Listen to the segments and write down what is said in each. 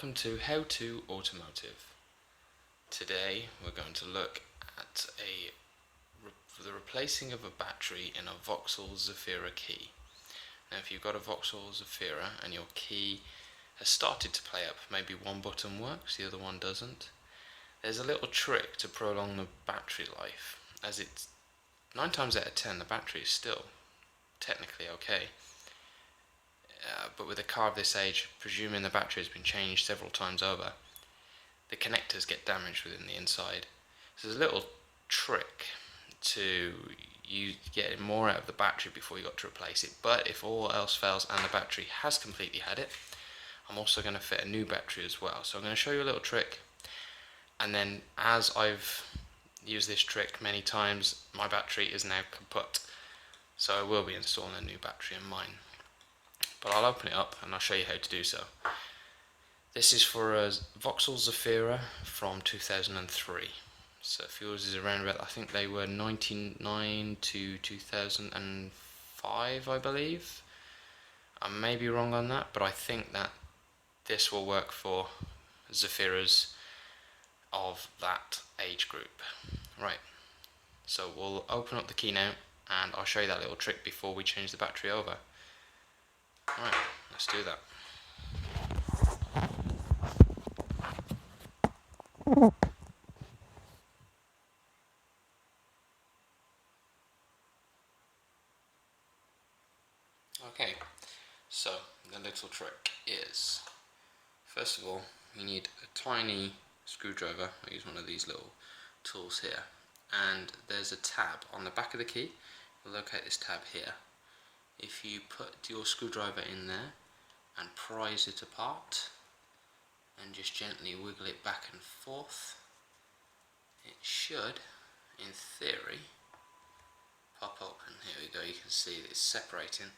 welcome to How To Automotive. Today we're going to look at the replacing of a battery in a Vauxhall Zafira key. Now if you've got a Vauxhall Zafira and your key has started to play up, maybe one button works, the other one doesn't, there's a little trick to prolong the battery life, as it's 9 times out of 10 the battery is still technically okay. But with a car of this age, presuming the battery has been changed several times over, the connectors get damaged within the inside. So there's a little trick to you getting more out of the battery before you got to replace it. But if all else fails and the battery has completely had it, I'm also going to fit a new battery as well. So I'm going to show you a little trick, and then as I've used this trick many times, my battery is now kaput. So I will be installing a new battery in mine. But I'll open it up and I'll show you how to do so. This is for a Vauxhall Zafira from 2003. So if yours is around about, I think they were 99 to 2005, I believe. I may be wrong on that, but I think that this will work for Zafiras of that age group. Right, so we'll open up the key now and I'll show you that little trick before we change the battery over. Right, let's do that. Okay, so the little trick is, first of all, you need a tiny screwdriver. I use one of these little tools here, and there's a tab on the back of the key. You'll locate this tab here. If you put your screwdriver in there and prise it apart and just gently wiggle it back and forth, it should, in theory, pop open. Here we go, you can see it's separating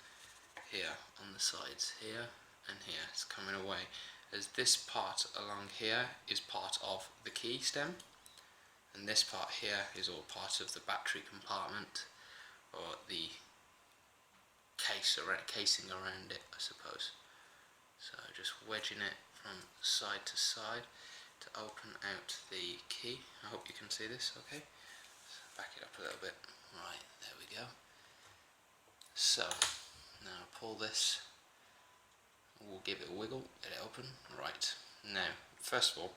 here on the sides, here and here. It's coming away, as this part along here is part of the key stem, and this part here is all part of the battery compartment, or the casing around it, I suppose. So just wedging it from side to side to open out the key. I hope you can see this okay. Let's back it up a little bit. Right, there we go. So now pull this, we'll give it a wiggle, get it open. Right, now first of all,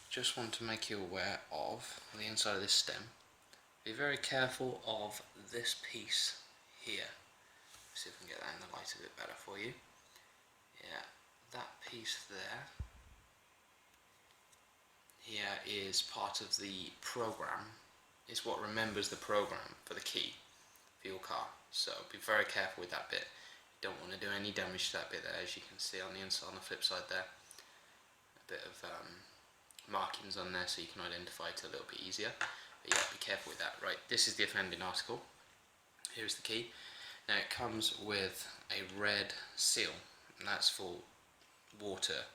just want to make you aware of the inside of this stem. Be very careful of this piece here. See if we can get that in the light a bit better for you. Yeah, that piece there here is part of the program. It's what remembers the program for the key for your car. So be very careful with that bit. You don't want to do any damage to that bit there, as you can see on the inside, on the flip side there. A bit of markings on there so you can identify it a little bit easier. But yeah, be careful with that. Right, this is the offending article. Here's the key. Now it comes with a red seal, and that's for water,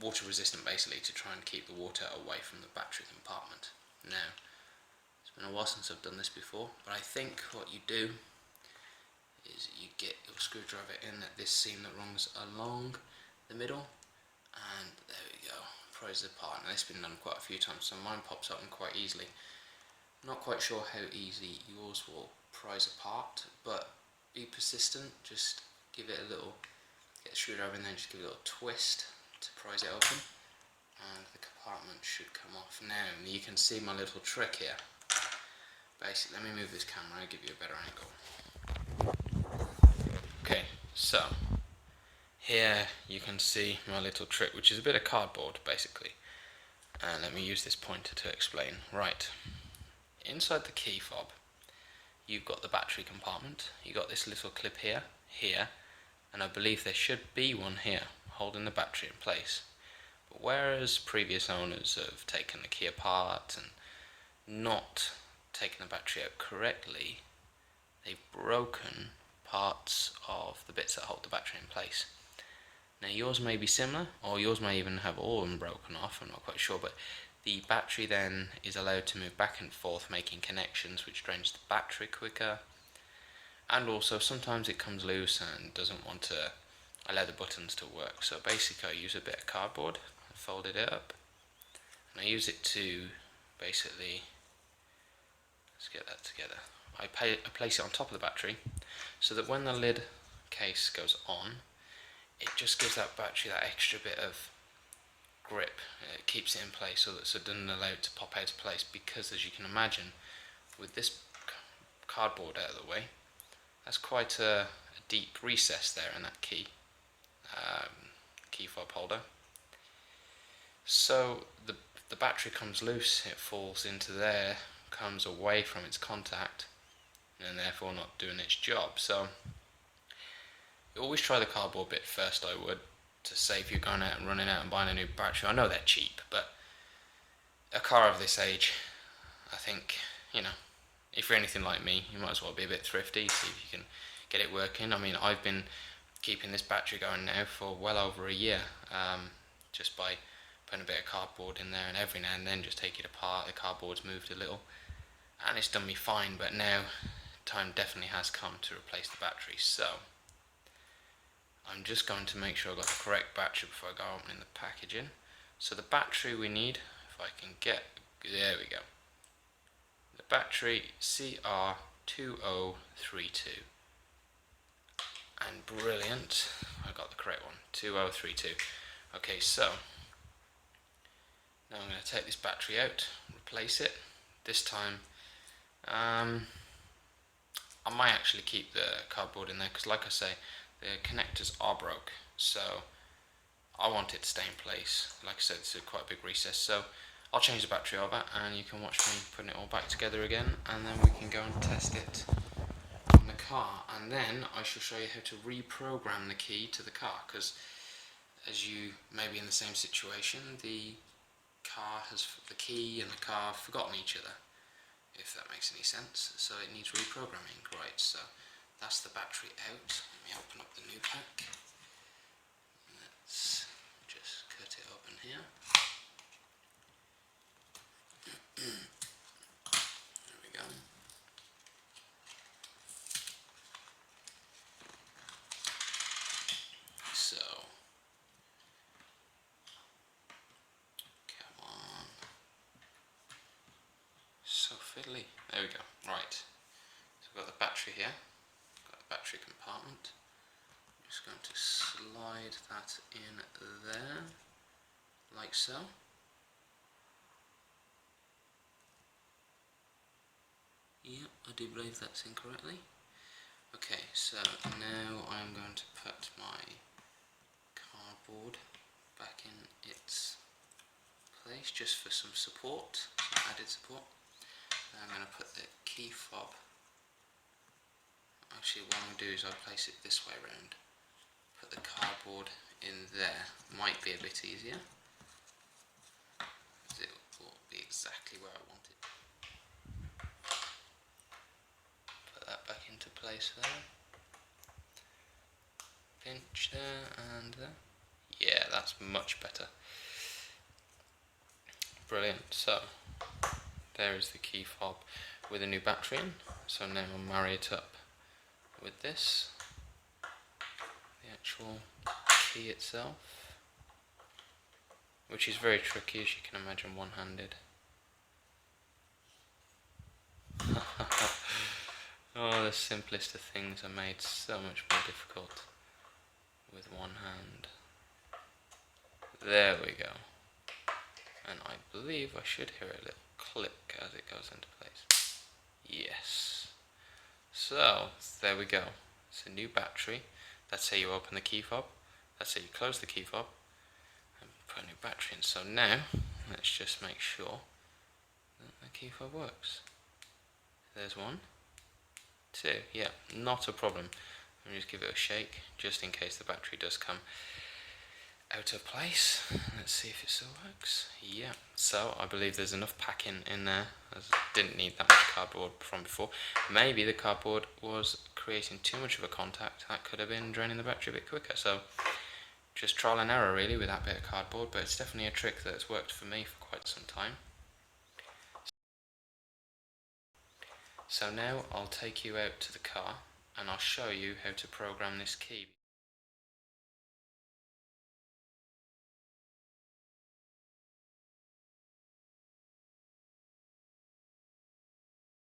water resistant basically, to try and keep the water away from the battery compartment. Now, it's been a while since I've done this before, but I think what you do is you get your screwdriver in at this seam that runs along the middle, and there we go, prise it apart. Now this has been done quite a few times, so mine pops open quite easily. Not quite sure how easy yours will prise apart, but be persistent. Just give it a little, get the screwdriver in there, just give it a little twist to prise it open, and the compartment should come off. Now you can see my little trick here. Basically, let me move this camera and give you a better angle. Okay, so here you can see my little trick, which is a bit of cardboard basically, and let me use this pointer to explain. Right, inside the key fob you've got the battery compartment. You've got this little clip here, and I believe there should be one here holding the battery in place. But whereas previous owners have taken the key apart and not taken the battery out correctly, they've broken parts of the bits that hold the battery in place. Now yours may be similar, or yours may even have all of them broken off, I'm not quite sure, but the battery then is allowed to move back and forth, making connections, which drains the battery quicker. And also sometimes it comes loose and doesn't want to allow the buttons to work. So basically I use a bit of cardboard, I folded it up, and I use it to basically, let's get that together. I place it on top of the battery so that when the lid case goes on, it just gives that battery that extra bit of grip. It keeps it in place so that it doesn't allow it to pop out of place, because as you can imagine, with this cardboard out of the way, that's quite a deep recess there in that key fob holder. So the battery comes loose, it falls into there, comes away from its contact, and therefore not doing its job. So you always try the cardboard bit first, I would, to save you going out and running out and buying a new battery. I know they're cheap, but a car of this age, I think, you know, if you're anything like me, you might as well be a bit thrifty, see if you can get it working. I mean, I've been keeping this battery going now for well over a year, just by putting a bit of cardboard in there, and every now and then just take it apart, the cardboard's moved a little, and it's done me fine. But now time definitely has come to replace the battery, so I'm just going to make sure I've got the correct battery before I go opening the packaging. So the battery we need, if I can get, there we go, the battery CR2032, and brilliant, I got the correct one, 2032. Okay, so now I'm going to take this battery out, replace it. This time I might actually keep the cardboard in there, because like I say, the connectors are broke, so I want it to stay in place. Like I said, it's quite a big recess, so I'll change the battery over and you can watch me putting it all back together again, and then we can go and test it on the car, and then I shall show you how to reprogram the key to the car, because as you may be in the same situation, the key and the car have forgotten each other, if that makes any sense, so it needs reprogramming. Right, so that's the battery out. Let me open up the new pack. Let's just cut it open here. There we go. So, come on. So fiddly. There we go. Right. So I've got the battery here. Got the battery compartment. I'm just going to slide that in there, like so. Yep, I do believe that's in correctly. Okay, so now I'm going to put my cardboard back in its place, just for some support, some added support. Then I'm going to put the key fob, actually what I'm going to do is I'll place it this way around, put the cardboard in there, might be a bit easier, because it will be exactly where I want it. Put that back into place there, pinch there and there. Yeah, that's much better. Brilliant. So there is the key fob with a new battery in. So now I'll marry it up with this, the actual key itself, which is very tricky, as you can imagine, one-handed. Oh, the simplest of things are made so much more difficult with one hand. There we go. And I believe I should hear a little click as it goes into place. Yes. So, there we go. It's a new battery. That's how you open the key fob. That's how you close the key fob. And put a new battery in. So now, let's just make sure that the key fob works. There's one. Two. Yeah, not a problem. Let me just give it a shake, just in case the battery does come out of place. Let's see if it still works. Yeah, so I believe there's enough packing in there, as I didn't need that much cardboard from before. Maybe the cardboard was creating too much of a contact. That could have been draining the battery a bit quicker. So just trial and error really with that bit of cardboard, but it's definitely a trick that's worked for me for quite some time. So now I'll take you out to the car and I'll show you how to program this key.